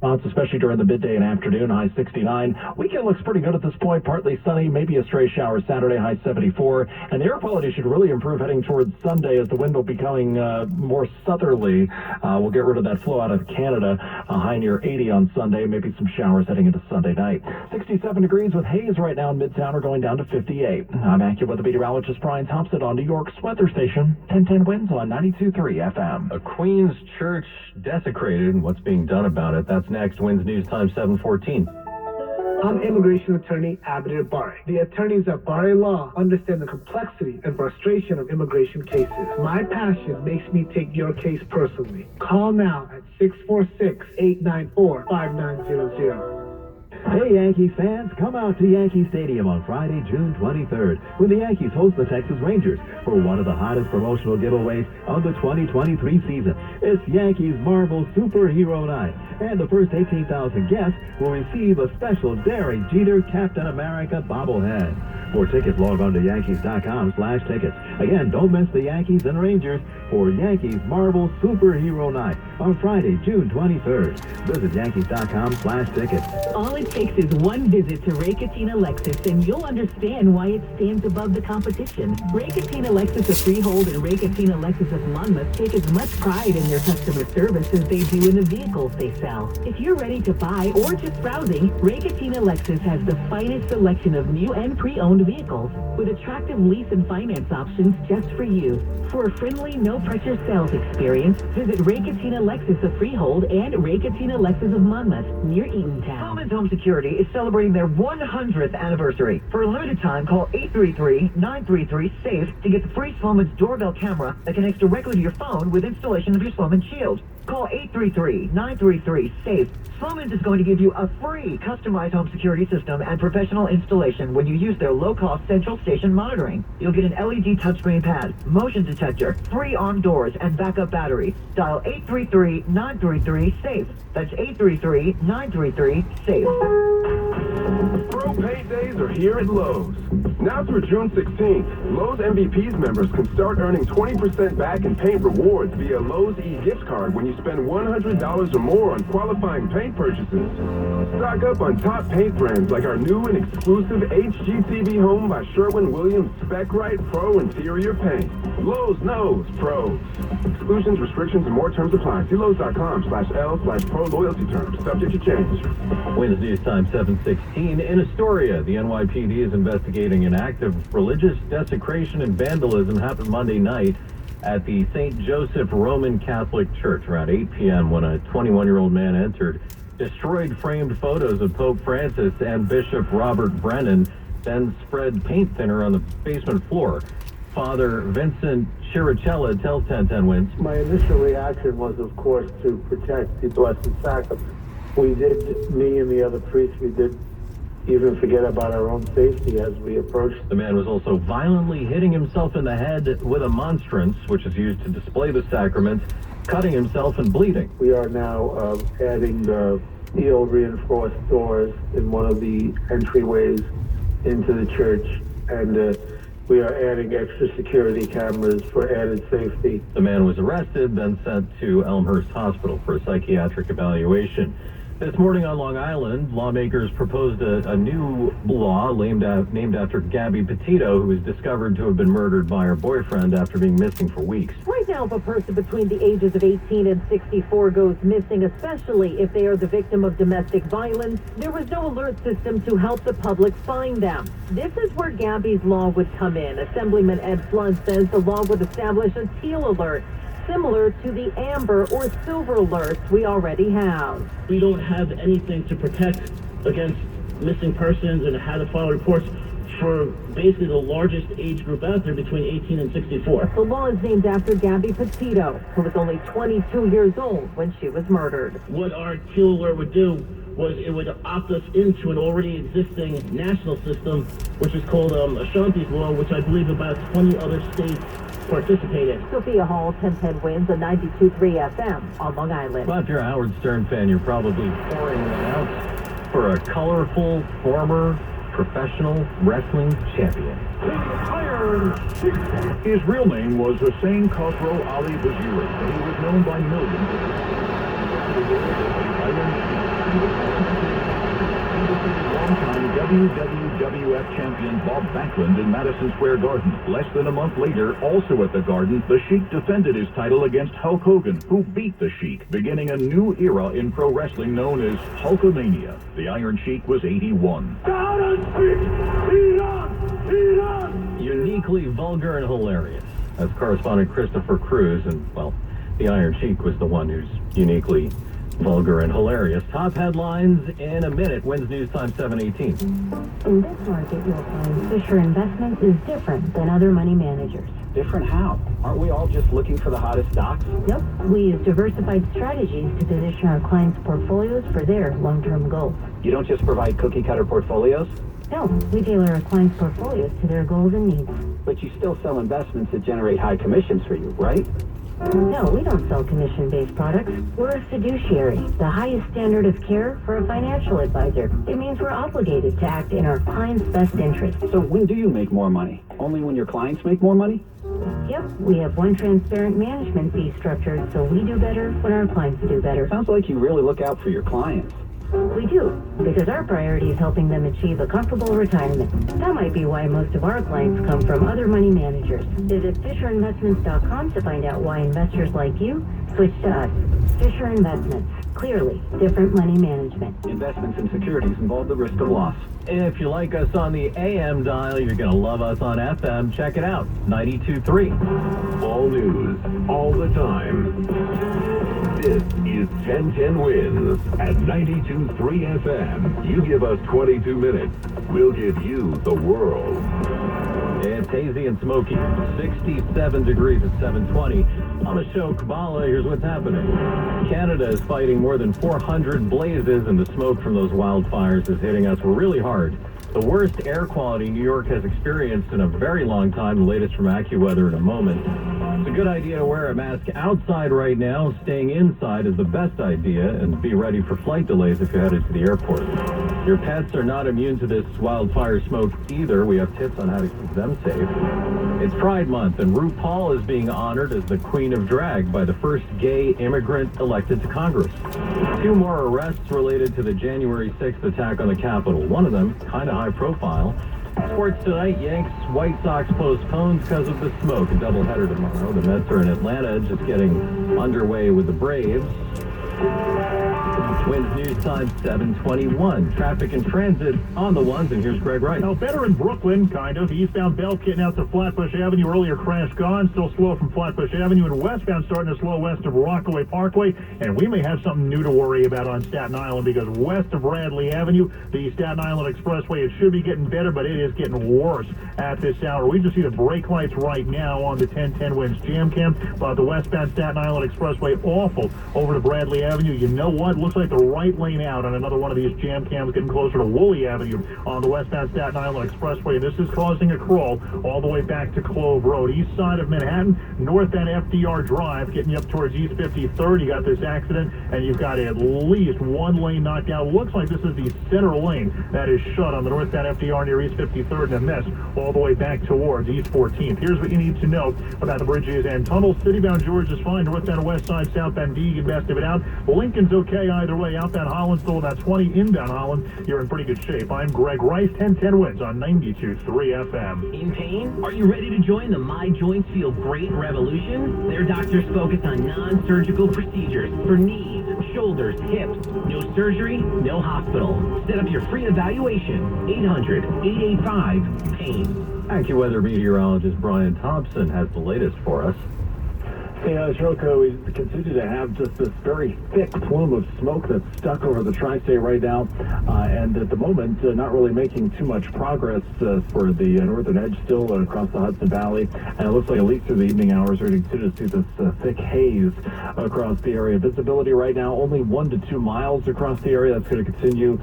Spots, especially during the midday and afternoon, high 69. Weekend looks pretty good at this point. Partly sunny, maybe a stray shower Saturday, high 74. And the air quality should really improve heading towards Sunday as the wind will be coming more southerly. We'll get rid of that flow out of Canada. A high near 80 on Sunday, maybe some showers heading into Sunday night. 67 degrees with haze right now in Midtown. We're going down to 58. I'm AccuWeather meteorologist Brian Thompson on New York's weather station. 1010 winds on 92.3 FM. A Queens church desecrated, and what's being done about it? That's next. Winds News Time 7:14. I'm immigration attorney Abdir Bari. The attorneys at Bari Law understand the complexity and frustration of immigration cases. My passion makes me take your case personally. Call now at 646-894-5900. Hey Yankees fans, come out to Yankee Stadium on Friday, June 23rd, when the Yankees host the Texas Rangers for one of the hottest promotional giveaways of the 2023 season. It's Yankees Marvel Superhero Night, and the first 18,000 guests will receive a special Derek Jeter Captain America bobblehead. For tickets, log on to Yankees.com/tickets. Again, don't miss the Yankees and Rangers for Yankees Marvel Superhero Night on Friday, June 23rd. Visit Yankees.com/tickets. All it takes is one visit to Ray Cattina Lexus and you'll understand why it stands above the competition. Ray Cattina Lexus of Freehold and Ray Cattina Lexus of Monmouth take as much pride in their customer service as they do in the vehicles they sell. If you're ready to buy or just browsing, Ray Cattina Lexus has the finest selection of new and pre-owned vehicles with attractive lease and finance options just for you. For a friendly, no-pressure sales experience, visit Ray Cattina Lexus of Freehold and Ray Cattina Lexus of Monmouth near Eatontown. Home Security is celebrating their 100th anniversary. For a limited time, call 833-933-SAFE to get the free Sloman's doorbell camera that connects directly to your phone with installation of your Sloman Shield. Call 833-933-SAFE. Sloman's is going to give you a free customized home security system and professional installation when you use their low-cost central station monitoring. You'll get an LED touchscreen pad, motion detector, 3 armed doors, and backup battery. Dial 833-933-SAFE. That's 833-933-SAFE. Pro paydays are here at Lowe's. Now through June 16th, Lowe's MVPs members can start earning 20% back in paint rewards via Lowe's e-gift card when you spend $100 or more on qualifying paint purchases. Stock up on top paint brands like our new and exclusive HGTV Home by Sherwin-Williams Spec-Rite Pro Interior Paint. Lowe's knows pros. Exclusions, restrictions, and more terms apply. See Lowe's.com/L/pro loyalty terms. Subject to change. Winds News Time 7:16. In Astoria, the NYPD is investigating an act of religious desecration and vandalism happened Monday night at the St. Joseph Roman Catholic Church around 8 p.m. when a 21-year-old man entered, destroyed framed photos of Pope Francis and Bishop Robert Brennan, then spread paint thinner on the basement floor. Father Vincent Chiricella tells 1010 Winds. My initial reaction was, of course, to protect the Blessed Sacrament. We did, me and the other priests, we did even forget about our own safety as we approached. The man was also violently hitting himself in the head with a monstrance, which is used to display the sacrament, cutting himself and bleeding. We are now adding the steel reinforced doors in one of the entryways into the church, and we are adding extra security cameras for added safety. The man was arrested, then sent to Elmhurst Hospital for a psychiatric evaluation. This morning on Long Island, lawmakers proposed a new law named after Gabby Petito, who was discovered to have been murdered by her boyfriend after being missing for weeks. Right now, if a person between the ages of 18 and 64 goes missing, especially if they are the victim of domestic violence, there was no alert system to help the public find them. This is where Gabby's law would come in. Assemblyman Ed Flood says the law would establish a teal alert, similar to the amber or silver alerts we already have. We don't have anything to protect against missing persons and how to file reports for basically the largest age group out there between 18 and 64. The law is named after Gabby Petito, who was only 22 years old when she was murdered. What our teal alert would do was it would opt us into an already existing national system, which is called Ashanti's Law, which I believe about 20 other states participate in. Sophia Hall, 1010 Winds on 92.3 FM on Long Island. Well, if you're a Howard Stern fan, you're probably pouring out for a colorful former professional wrestling champion. His real name was Hussein Khosrow Ali Waziri, but he was known by millions as Longtime WWF champion Bob Backlund in Madison Square Garden. Less than a month later, also at the Garden, the Sheik defended his title against Hulk Hogan, who beat the Sheik, beginning a new era in pro wrestling known as Hulkamania. The Iron Sheik was 81. Uniquely vulgar and hilarious. That's correspondent Christopher Cruz, and, well, the Iron Sheik was the one who's uniquely vulgar and hilarious. Top headlines in a minute. Wins News Time 7:18. In this market, you'll find Fisher Investments is different than other money managers. Different how? Aren't we all just looking for the hottest stocks? Nope. We use diversified strategies to position our clients' portfolios for their long-term goals. You don't just provide cookie-cutter portfolios? No, we tailor our clients' portfolios to their goals and needs. But you still sell investments that generate high commissions for you, right? No, we don't sell commission-based products. We're a fiduciary, the highest standard of care for a financial advisor. It means we're obligated to act in our clients' best interest. So when do you make more money? Only when your clients make more money? Yep, we have one transparent management fee structure, so we do better when our clients do better. Sounds like you really look out for your clients. We do, because our priority is helping them achieve a comfortable retirement. That might be why most of our clients come from other money managers. Visit FisherInvestments.com to find out why investors like you switch to us. Fisher Investments. Clearly, different money management. Investments in securities involve the risk of loss. If you like us on the AM dial, you're going to love us on FM. Check it out, 92.3. All news, all the time. This is 1010 Wins at 92.3 FM. You give us 22 minutes, we'll give you the world. It's hazy and smoky. 67 degrees at 7:20. On the show, Kabbalah, here's what's happening. Canada is fighting more than 400 blazes, and the smoke from those wildfires is hitting us really hard. The worst air quality New York has experienced in a very long time, the latest from AccuWeather in a moment. It's a good idea to wear a mask outside right now. Staying inside is the best idea, and be ready for flight delays if you're headed to the airport. Your pets are not immune to this wildfire smoke either. We have tips on how to keep them safe. It's Pride Month, and RuPaul is being honored as the Queen of Drag by the first gay immigrant elected to Congress. 2 more arrests related to the January 6th attack on the Capitol. One of them, kind of high profile. Sports tonight, Yanks, White Sox postponed because of the smoke. A doubleheader tomorrow. The Mets are in Atlanta, just getting underway with the Braves. Twins News Time 7:21. Traffic and transit on the ones, and here's Greg Wright. Now, better in Brooklyn, kind of. Eastbound Bell getting out to Flatbush Avenue. Earlier crash gone. Still slow from Flatbush Avenue. And westbound starting to slow west of Rockaway Parkway. And we may have something new to worry about on Staten Island, because west of Bradley Avenue, the Staten Island Expressway, it should be getting better, but it is getting worse at this hour. We just see the brake lights right now on the 1010 Winds Jam Cam. But the westbound Staten Island Expressway, awful over to Bradley Avenue. You know what? Looks like the right lane out on another one of these jam cams, getting closer to Woolley Avenue on the westbound Staten Island Expressway. This is causing a crawl all the way back to Cove Road. East side of Manhattan, north end FDR Drive, getting you up towards East 53rd. You got this accident, and you've got at least one lane knocked out. Looks like this is the center lane that is shut on the northbound FDR near East 53rd, and a mess all the way back towards East 14th. Here's what you need to know about the bridges and tunnels. Citybound George is fine. Northbound West Side, southbound Deegan, best of it out. Lincoln's okay either way. Outbound Holland still about 20. Inbound Holland, you're in pretty good shape. I'm Greg Rice, 1010 Wins on 92.3 FM. In pain? Are you ready to join the My Joints Feel Great revolution? Their doctors focus on non-surgical procedures for knees, shoulders, hips. No surgery, no hospital. Set up your free evaluation. 800-885-PAIN. AccuWeather meteorologist Brian Thompson has the latest for us. Shoko, we continue to have just this very thick plume of smoke that's stuck over the tri-state right now, and at the moment, not really making too much progress for the northern edge still across the Hudson Valley, and it looks like at least through the evening hours we're going to continue to see this thick haze across the area. Visibility right now only 1 to 2 miles across the area. That's going to continue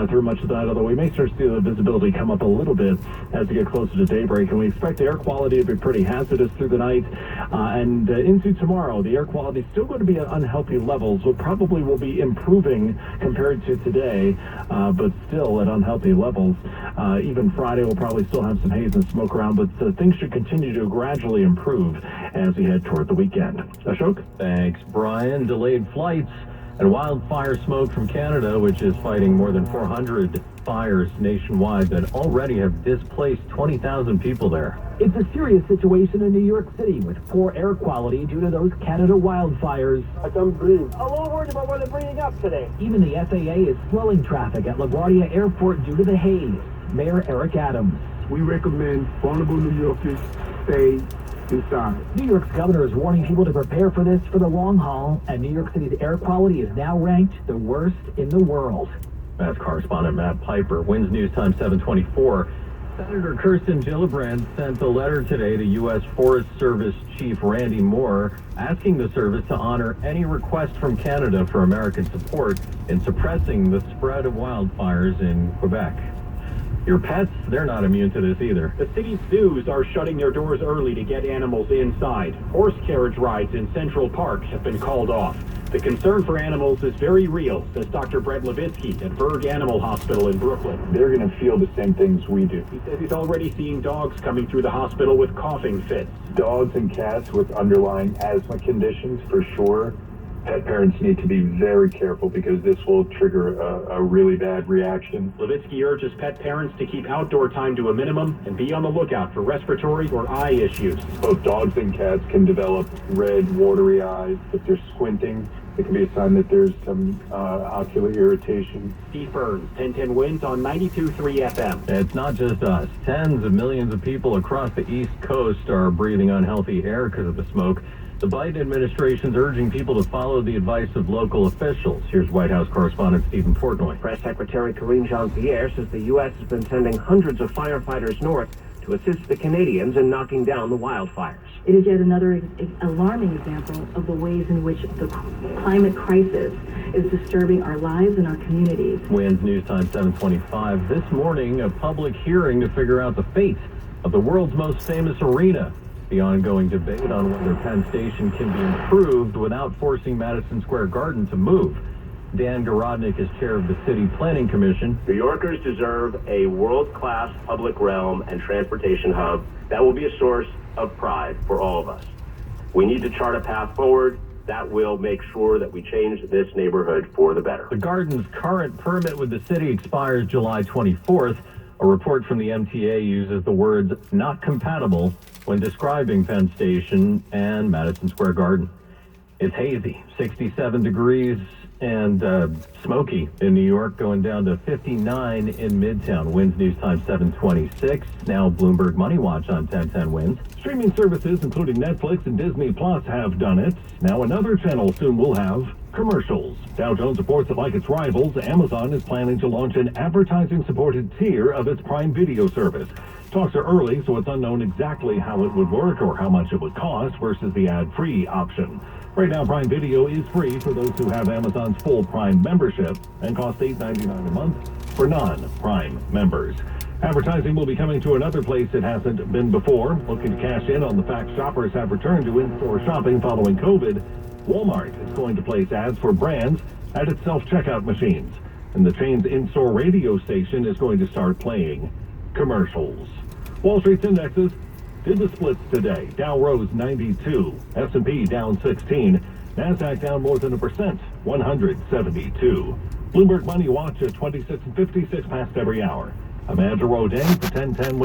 through much of the night, although we may start to see the visibility come up a little bit as we get closer to daybreak, and we expect the air quality to be pretty hazardous through the night and into tomorrow. The air quality is still going to be at unhealthy levels, so probably will be improving compared to today, but still at unhealthy levels. Even Friday will probably still have some haze and smoke around, but things should continue to gradually improve as we head toward the weekend. Ashok? Thanks, Brian. Delayed flights And wildfire smoke from Canada, which is fighting more than 400 fires nationwide that already have displaced 20,000 people there. It's a serious situation in New York City with poor air quality due to those Canada wildfires. I don't breathe. A little worried about what they're bringing up today. Even the FAA is slowing traffic at LaGuardia Airport due to the haze. Mayor Eric Adams. We recommend vulnerable New Yorkers stay inside. New York's governor is warning people to prepare for this for the long haul, and New York City's air quality is now ranked the worst in the world. That's correspondent Matt Piper. Winds News Time 724. Senator Kirsten Gillibrand sent a letter today to U.S. Forest Service Chief Randy Moore asking the service to honor any request from Canada for American support in suppressing the spread of wildfires in Quebec. Your pets, they're not immune to this either. The city's zoos are shutting their doors early to get animals inside. Horse carriage rides in Central Park have been called off. The concern for animals is very real, says Dr. Brett Levitsky at Berg Animal Hospital in Brooklyn. They're going to feel the same things we do. He says he's already seeing dogs coming through the hospital with coughing fits. Dogs and cats with underlying asthma conditions, for sure. Pet parents need to be very careful because this will trigger a really bad reaction. Levitsky urges pet parents to keep outdoor time to a minimum and be on the lookout for respiratory or eye issues. Both dogs and cats can develop red, watery eyes. If they're squinting, it can be a sign that there's some ocular irritation. Steve Burns, 1010 Winds on 92.3 FM. It's not just us. Tens of millions of people across the East Coast are breathing unhealthy air because of the smoke. The Biden administration's urging people to follow the advice of local officials. Here's White House correspondent Stephen Portnoy. Press Secretary Karine Jean-Pierre says the U.S. has been sending hundreds of firefighters north to assist the Canadians in knocking down the wildfires. It is yet another alarming example of the ways in which the climate crisis is disturbing our lives and our communities. Winds News Time 725. This morning, a public hearing to figure out the fate of the world's most famous arena. The ongoing debate on whether Penn Station can be improved without forcing Madison Square Garden to move. Dan Garodnick is chair of the City Planning Commission. New Yorkers deserve a world-class public realm and transportation hub that will be a source of pride for all of us. We need to chart a path forward that will make sure that we change this neighborhood for the better. The Garden's current permit with the city expires July 24th. A report from the MTA uses the words "not compatible" when describing Penn Station and Madison Square Garden. It's hazy, 67 degrees, and smoky in New York, going down to 59 in Midtown. Winds News Time 726. Now Bloomberg Money Watch on 1010 Winds. Streaming services, including Netflix and Disney Plus, have done it. Now another channel soon will have commercials. Dow Jones reports that, like its rivals, Amazon is planning to launch an advertising-supported tier of its Prime Video service. Talks are early, so it's unknown exactly how it would work or how much it would cost versus the ad-free option. Right now, Prime Video is free for those who have Amazon's full Prime membership and costs $8.99 a month for non-Prime members. Advertising will be coming to another place it hasn't been before. Looking to cash in on the fact shoppers have returned to in-store shopping following COVID, Walmart is going to place ads for brands at its self-checkout machines. And the chain's in-store radio station is going to start playing commercials. Wall Street's indexes did the splits today. Dow rose 92, S&P down 16, NASDAQ down more than 1%, 172. Bloomberg Money Watch at 26 and 56 past every hour. I'm Andrew Rodin for 1010 Wins.